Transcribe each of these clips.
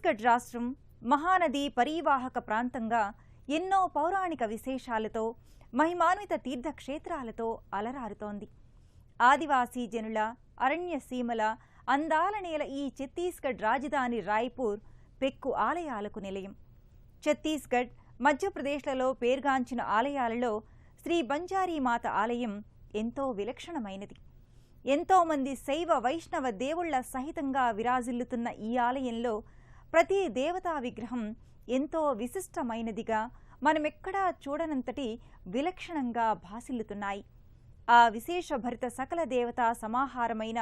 ఛత్తీస్గఢ్ రాష్ట్రం మహానది పరీవాహక ప్రాంతంగా ఎన్నో పౌరాణిక విశేషాలతో మహిమాన్విత తీర్థక్షేత్రాలతో అలరారుతోంది. ఆదివాసీ జనుల అరణ్య సీమల అందాల నేల ఈ ఛత్తీస్గఢ్ రాజధాని రాయ్పూర్ పెక్కు ఆలయాలకు నిలయం. ఛత్తీస్గఢ్, మధ్యప్రదేశ్లలో పేర్గాంచిన ఆలయాలలో శ్రీ బంజారీమాత ఆలయం ఎంతో విలక్షణమైనది. ఎంతోమంది శైవ వైష్ణవ దేవుళ్ల సహితంగా విరాజిల్లుతున్న ఈ ఆలయంలో ప్రతి దేవతా విగ్రహం ఎంతో విశిష్టమైనదిగా, మనమెక్కడా చూడనంతటి విలక్షణంగా భాసిల్లుతున్నాయి. ఆ విశేషభరిత సకల దేవతా సమాహారమైన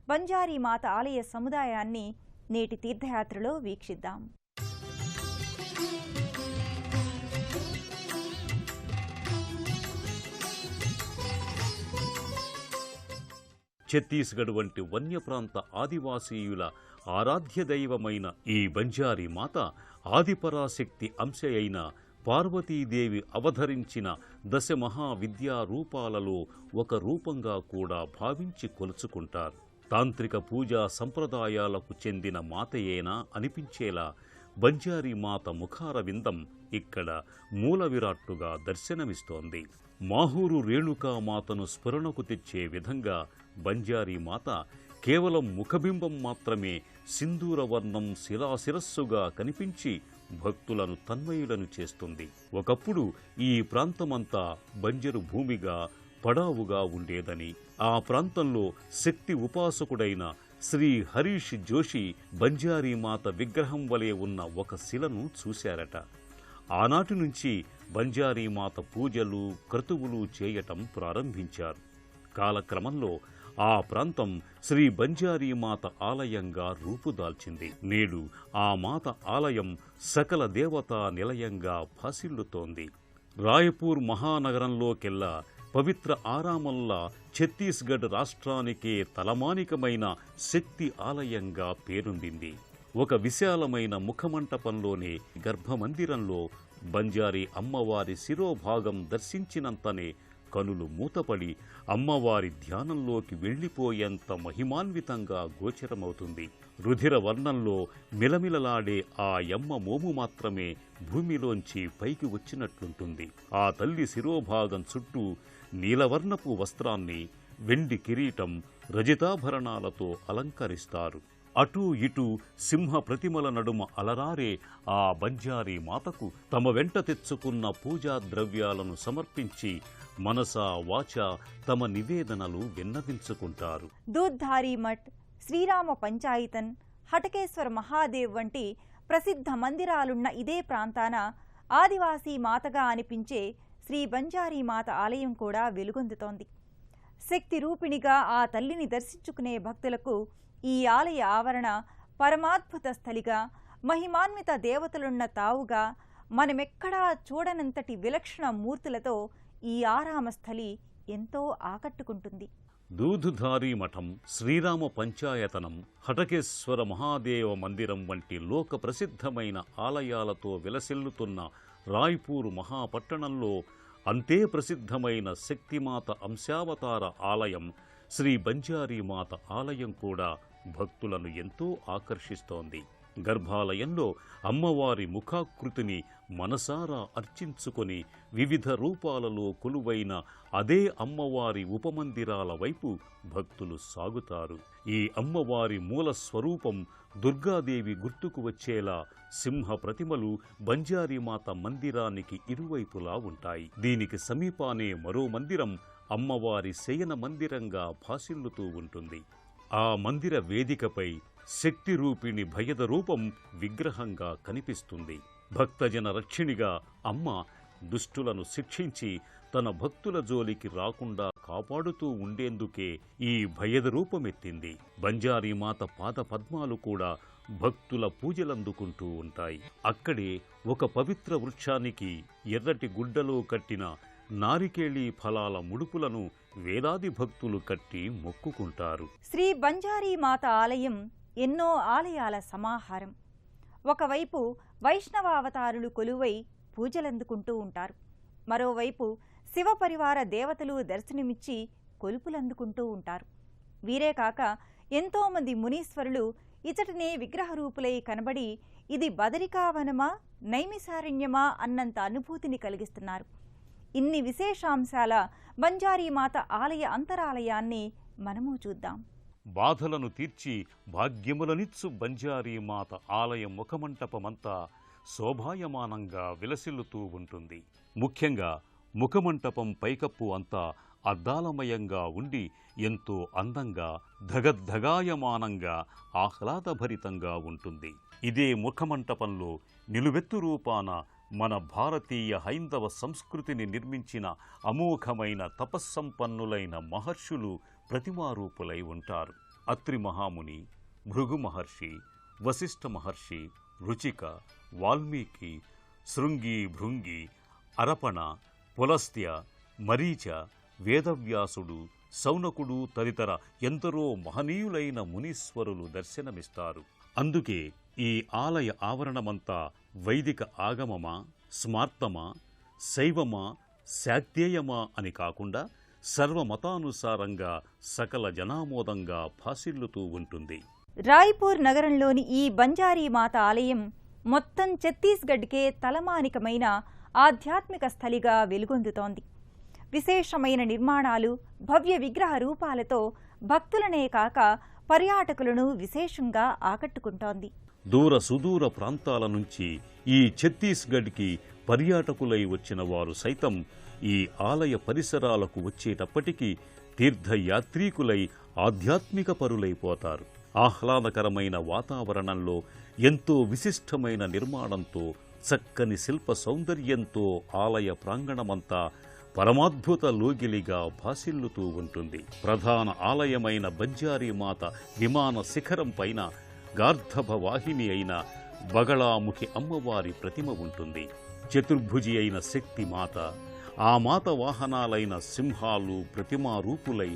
బంజారీమాత ఆలయ సముదాయాన్ని నేటి తీర్థయాత్రలో వీక్షిద్దాం. ఛత్తీస్గఢ్ వంటి వన్యప్రాంత ఆదివాసీయుల ఆరాధ్య దైవమైన ఈ బంజారీ మాత ఆదిపరాశక్తి అంశ అయిన పార్వతీదేవి అవతరించిన దశమహావిద్యా రూపాలలో ఒక రూపంగా కూడా భావించి కొలుచుకుంటారు. తాంత్రిక పూజా సంప్రదాయాలకు చెందిన మాతయేనా అనిపించేలా బంజారీ మాత ముఖార విందం ఇక్కడ మూల విరాట్టుగా దర్శనమిస్తోంది. మాహూరు రేణుకామాతను స్ఫురణకు తెచ్చే విధంగా బంజారీ మాత కేవలం ముఖబింబం మాత్రమే సింధూరవర్ణం శిలాశిరస్సుగా కనిపించి భక్తులను తన్మయులను చేస్తుంది. ఒకప్పుడు ఈ ప్రాంతమంతా బంజరు భూమిగా పడావుగా ఉండేదని, ఆ ప్రాంతంలో శక్తి ఉపాసకుడైన శ్రీ హరీష్ జోషి బంజారీమాత విగ్రహం వలె ఉన్న ఒక శిలను చూశారట. ఆనాటి నుంచి బంజారీమాత పూజలు, క్రతువులు చేయటం ప్రారంభించారు. కాలక్రమంలో ఆ ప్రాంతం శ్రీ బంజారీమాత ఆలయంగా రూపుదాల్చింది. నేడు ఆ మాత ఆలయం సకల దేవతా నిలయంగా భాసిల్లుతోంది. రాయ్పూర్ మహానగరంలోకెల్లా పవిత్ర ఆరామల్లా ఛత్తీస్గఢ్ రాష్ట్రానికే తలమానికమైన శక్తి ఆలయంగా పేరొందింది. ఒక విశాలమైన ముఖమంటపంలోనే గర్భమందిరంలో బంజారీ అమ్మవారి శిరోభాగం దర్శించినంతనే కనులు మూతపడి అమ్మవారి ధ్యానంలోకి వెళ్లిపోయేంత మహిమాన్వితంగా గోచరమవుతుంది. రుధిర వర్ణంలో మిలమిలలాడే ఆ యమ్మ మోము మాత్రమే భూమిలోంచి పైకి వచ్చినట్లుంటుంది. ఆ తల్లి శిరోభాగం చుట్టూ నీలవర్ణపు వస్త్రాన్ని, వెండి కిరీటం, రజితాభరణాలతో అలంకరిస్తారు. అటూ ఇటూ సింహ ప్రతిమల నడుమ అలరారే ఆ బంజారీ మాతకు తమ వెంట తెచ్చుకున్న పూజా ద్రవ్యాలను సమర్పించి మనసా వాచా తమ నివేదనలు విన్నవించుకుంటారు. దూద్ధారీ మఠ్, శ్రీరామ పంచాయితన్, హటకేశ్వర మహాదేవ్ వంటి ప్రసిద్ధ మందిరాలున్న ఇదే ప్రాంతాన ఆదివాసీ మాతగా అనిపించే శ్రీ బంజారీ మాత ఆలయం కూడా వెలుగొందుతోంది. శక్తి రూపిణిగా ఆ తల్లిని దర్శించుకునే భక్తులకు ఈ ఆలయ ఆవరణ పరమాద్భుత స్థలిగా, మహిమాన్విత దేవతలున్న తావుగా, మనమెక్కడా చూడనంతటి విలక్షణ మూర్తులతో ఈ ఆరామస్థలి ఎంతో ఆకట్టుకుంటుంది. దూదుధారీ మఠం, శ్రీరామ పంచాయతనం, హటకేశ్వర మహాదేవ మందిరం వంటి లోక ప్రసిద్ధమైన ఆలయాలతో విలసిల్లుతున్న రాయ్పూర్ మహాపట్టణంలో అంతే ప్రసిద్ధమైన శక్తిమాత అంశావతార ఆలయం శ్రీ బంజారీమాత ఆలయం కూడా భక్తులను ఎంతో ఆకర్షిస్తోంది. గర్భాలయంలో అమ్మవారి ముఖాకృతిని మనసారా అర్చించుకొని వివిధ రూపాలలో కొలువైన అదే అమ్మవారి ఉపమందిరాల వైపు భక్తులు సాగుతారు. ఈ అమ్మవారి మూల స్వరూపం దుర్గాదేవి గుర్తుకు వచ్చేలా సింహ ప్రతిమలు బంజారీమాత మందిరానికి ఇరువైపులా ఉంటాయి. దీనికి సమీపానే మరో మందిరం అమ్మవారి శయన మందిరంగా భాసిల్లుతూ ఉంటుంది. ఆ మందిర వేదికపై శక్తి రూపిణి భయద రూపం విగ్రహంగా కనిపిస్తుంది. భక్తజన రక్షిణిగా అమ్మ దుష్టులను శిక్షించి తన భక్తుల జోలికి రాకుండా కాపాడుతూ ఉండేందుకే ఈ భయద రూపమెత్తింది. బంజారీమాత పాద పద్మాలు కూడా భక్తుల పూజలందుకుంటూ ఉంటాయి. అక్కడే ఒక పవిత్ర వృక్షానికి ఎర్రటి గుడ్డలో కట్టిన నారికేళీ ఫలాల ముడుపులను వేలాది భక్తులు కట్టి మొక్కుకుంటారు. శ్రీ బంజారీమాత ఆలయం ఎన్నో ఆలయాల సమాహారం. ఒకవైపు వైష్ణవావతారులు కొలువై పూజలందుకుంటూ ఉంటారు. మరోవైపు శివపరివార దేవతలు దర్శనమిచ్చి కొలుపులందుకుంటూ ఉంటారు. వీరే కాక ఎంతోమంది మునీశ్వరులు ఇచటనే విగ్రహరూపులై కనబడి ఇది బదరికావనమా నైమిసారణ్యమా అన్నంత అనుభూతిని కలిగిస్తున్నారు. ఇన్ని విశేషాంశాల బంజారీమాత ఆలయ అంతరాలయాన్ని మనము చూద్దాం. బాధలను తీర్చి భాగ్యములనిచ్చు బంజారీమాత ఆలయ ముఖమంటపమంతా శోభాయమానంగా విలసిల్లుతూ ఉంటుంది. ముఖ్యంగా ముఖమంటపం పైకప్పు అంతా అద్దాలమయంగా ఉండి ఎంతో అందంగా ధగద్ధగాయమానంగా ఆహ్లాదభరితంగా ఉంటుంది. ఇదే ముఖమంటపంలో నిలువెత్తు రూపాన మన భారతీయ హైందవ సంస్కృతిని నిర్మించిన అమోఘమైన తపస్సంపన్నులైన మహర్షులు ప్రతిమారూపులై ఉంటారు. అత్రి మహాముని, భృగు మహర్షి, వశిష్ఠ మహర్షి, రుచిక, వాల్మీకి, శృంగి, భృంగి, అరపణ, పులస్త్య, మరీచ, వేదవ్యాసుడు, శౌనకుడు తదితర ఎందరో మహనీయులైన మునీశ్వరులు దర్శనమిస్తారు. అందుకే ఈ ఆలయ ఆవరణమంతా వైదిక ఆగమమా, స్మార్తమా, శైవమా, శాక్తేయమా అని కాకుండా సర్వమతానుసారంగా సకల జనామోదంగా భాసిల్లుతూ ఉంటుంది. రాయ్పూర్ నగరంలోని ఈ బంజారీమాత ఆలయం మొత్తం ఛత్తీస్గఢ్కే తలమానికమైన ఆధ్యాత్మిక స్థలిగా వెలుగొందుతోంది. విశేషమైన నిర్మాణాలు, భవ్య విగ్రహ రూపాలతో భక్తులనే కాక పర్యాటకులను విశేషంగా ఆకట్టుకుంటోంది. దూర సుదూర ప్రాంతాల నుంచి ఈ ఛత్తీస్గఢ్కి పర్యాటకులై వచ్చిన వారు సైతం ఈ ఆలయ పరిసరాలకు వచ్చేటప్పటికీ తీర్థయాత్రీకులై ఆధ్యాత్మిక పరులైపోతారు. ఆహ్లాదకరమైన వాతావరణంలో ఎంతో విశిష్టమైన నిర్మాణంతో చక్కని శిల్ప సౌందర్యంతో ఆలయ ప్రాంగణమంతా పరమాద్భుత లోగిలిగా భాసిల్లుతూ ఉంటుంది. ప్రధాన ఆలయమైన బంజారీమాత విమాన శిఖరం పైన గార్ధభ వాహిని అయిన బగళాముఖి అమ్మవారి ప్రతిమ ఉంటుంది. చతుర్భుజి అయిన శక్తి మాత, ఆ మాత వాహనాలైన సింహాలు ప్రతిమారూపులై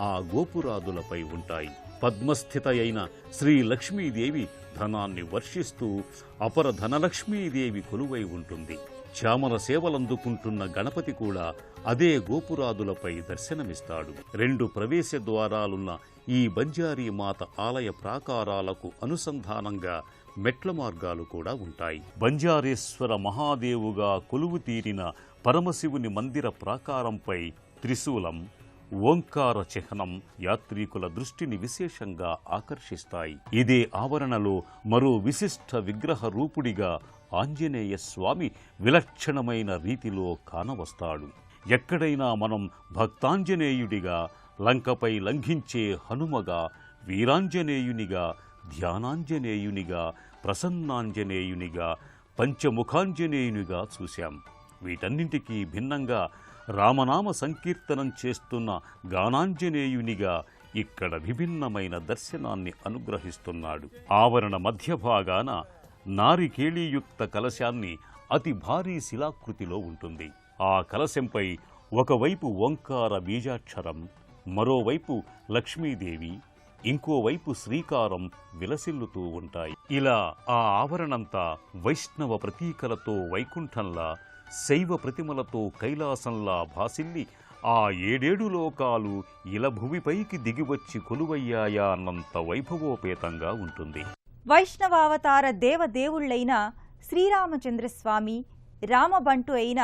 ఆ గోపురాదులపై ఉంటాయి. పద్మస్థిత అయిన శ్రీ లక్ష్మీదేవి ధనాన్ని వర్షిస్తూ అపర ధనలక్ష్మీదేవి కొలువై ఉంటుంది. చామర సేవలందుకుంటున్న గణపతి కూడా అదే గోపురాదులపై దర్శనమిస్తాడు. 2 ప్రవేశ ద్వారాలున్న ఈ బంజారీమాత ఆలయ ప్రాకారాలకు అనుసంధానంగా మెట్ల మార్గాలు కూడా ఉంటాయి. బంజారేశ్వర మహాదేవుగా కొలువు తీరిన పరమశివుని మందిర ప్రాకారంపై త్రిశూలం, ఓంకార చిహ్నం యాత్రికుల దృష్టిని విశేషంగా ఆకర్షిస్తాయి. ఇదే ఆవరణలో మరో విశిష్ట విగ్రహ రూపుడిగా ఆంజనేయ స్వామి విలక్షణమైన రీతిలో కానవస్తాడు. ఎక్కడైనా మనం భక్తాంజనేయుడిగా, లంకపై లంఘించే హనుమగా, వీరాంజనేయునిగా, ధ్యానాంజనేయునిగా, ప్రసన్నాంజనేయునిగా, పంచముఖాంజనేయునిగా చూశాం. వీటన్నింటికీ భిన్నంగా రామనామ సంకీర్తనం చేస్తున్న గానాంజనేయునిగా ఇక్కడ విభిన్నమైన దర్శనాన్ని అనుగ్రహిస్తున్నాడు. ఆవరణ మధ్య భాగాన నారికేళీయుక్త కలశాన్ని అతి భారీ శిలాకృతిలో ఉంటుంది. ఆ కలశంపై ఒకవైపు ఓంకార బీజాక్షరం, మరోవైపు లక్ష్మీదేవి, ఇంకోవైపు శ్రీకారం విలసిల్లుతూ ఉంటాయి. ఇలా ఆ ఆవరణంతా వైష్ణవ ప్రతీకలతో వైకుంఠంలా, శైవ ప్రతిమలతో కైలాసంలా భాసిల్లి ఆ 7 లోకాలు ఇలా భూమిపైకి దిగివచ్చి కొలువయ్యాయా అన్నంత వైభవోపేతంగా ఉంటుంది. వైష్ణవావతార దేవదేవుళ్లైన శ్రీరామచంద్రస్వామి, రామబంటు అయిన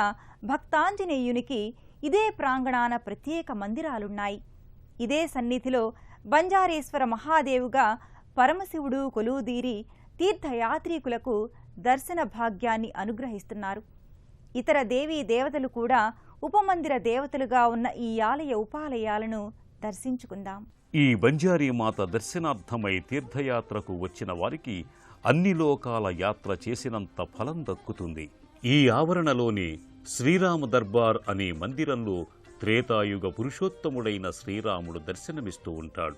భక్తాంజనేయునికి ఇదే ప్రాంగణాన ప్రత్యేక మందిరాలున్నాయి. ఇదే సన్నిధిలో బంజారేశ్వర మహాదేవుగా పరమశివుడు కొలువుదీరి తీర్థయాత్రికులకు దర్శన భాగ్యాన్ని అనుగ్రహిస్తున్నారు. ఇతర దేవీ దేవతలు కూడా ఉపమందిర దేవతలుగా ఉన్న ఈ ఆలయ ఉపాలయాలను దర్శించుకుందాం. ఈ బంజారీమాత దర్శనార్థమై తీర్థయాత్రకు వచ్చిన వారికి అన్ని లోకాల యాత్ర చేసినంత ఫలం దక్కుతుంది. ఈ ఆవరణలోని శ్రీరామ దర్బార్ అనే మందిరంలో త్రేతాయుగ పురుషోత్తముడైన శ్రీరాముడు దర్శనమిస్తూ ఉంటాడు.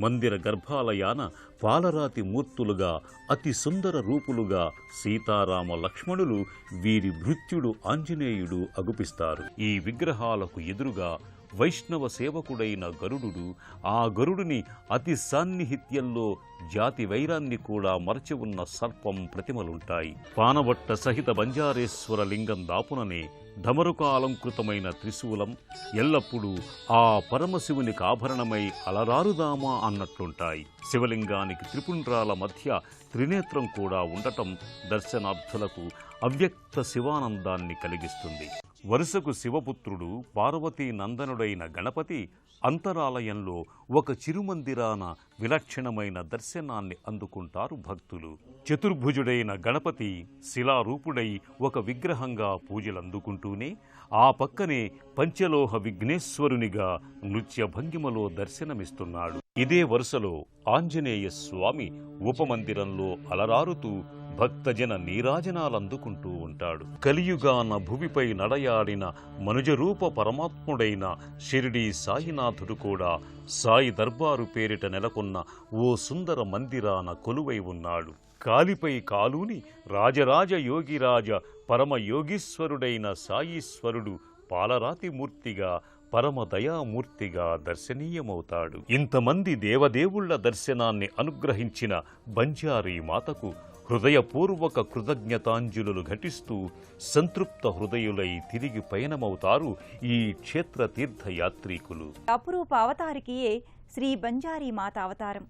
మందిర గర్భాలయాన పాలరాతి మూర్తులుగా అతి సుందర రూపులుగా సీతారామ లక్ష్మణులు, వీరి భృత్యుడు ఆంజనేయుడు అగుపిస్తారు. ఈ విగ్రహాలకు ఎదురుగా వైష్ణవ సేవకుడైన గరుడు ఆ గరుడిని అతి సాన్నిహిత్యంలో జాతి వైరాన్ని కూడా మరచి ఉన్న సర్పం ప్రతిమలుంటాయి. పానవట్ట సహిత బంజారేశ్వర లింగం దాపుననే ఢమరుకాలంకృతమైన త్రిశూలం ఎల్లప్పుడూ ఆ పరమశివునికి ఆభరణమై అలరారుదామా అన్నట్లుంటాయి. శివలింగానికి త్రిపుండ్రాల మధ్య త్రినేత్రం కూడా ఉండటం దర్శనార్థులకు అవ్యక్త శివానందాన్ని కలిగిస్తుంది. వరుసకు శివపుత్రుడు పార్వతీ నందనుడైన గణపతి అంతరాలయంలో ఒక చిరుమందిరాన విలక్షణమైన దర్శనాన్ని అందుకుంటారు భక్తులు. చతుర్భుజుడైన గణపతి శిలారూపుడై ఒక విగ్రహంగా పూజలందుకుంటూనే ఆ పక్కనే పంచలోహ విఘ్నేశ్వరునిగా నృత్య భంగిమలో దర్శనమిస్తున్నాడు. ఇదే వరుసలో ఆంజనేయ స్వామి ఉపమందిరంలో అలరారుతూ భక్తజన నీరాజనాలందుకుంటూ ఉంటాడు. కలియుగాన భువిపై నడయాడిన మనుజరూప పరమాత్ముడైన షిరిడీ సాయినాథుడు కూడా సాయి దర్బారు పేరిట నెలకొన్న ఓ సుందర మందిరాన కొలువై ఉన్నాడు. కాలిపై కాలూని రాజరాజ యోగిరాజ పరమయోగీశ్వరుడైన సాయీశ్వరుడు పాలరాతి మూర్తిగా పరమదయామూర్తిగా దర్శనీయమవుతాడు. ఇంతమంది దేవదేవుళ్ల దర్శనాన్ని అనుగ్రహించిన బంజారీ మాతకు హృదయపూర్వక కృతజ్ఞతాంజలులు ఘటిస్తూ సంతృప్త హృదయులై తిరిగి పయనమవుతారు ఈ క్షేత్ర తీర్థయాత్రికులు. అపురూప అవతారికియే శ్రీ బంజారీ మాత అవతారం.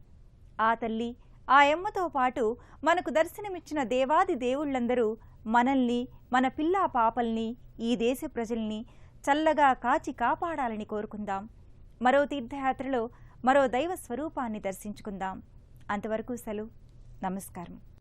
ఆ తల్లి ఆ యమ్మతో పాటు మనకు దర్శనమిచ్చిన దేవాది దేవుళ్లందరూ మనల్ని, మన పిల్లా పాపల్ని, ఈ దేశ ప్రజల్ని చల్లగా కాచి కాపాడాలని కోరుకుందాం. మరో తీర్థయాత్రలో మరో దైవ స్వరూపాన్ని దర్శించుకుందాం. అంతవరకు సెలవు. నమస్కారం.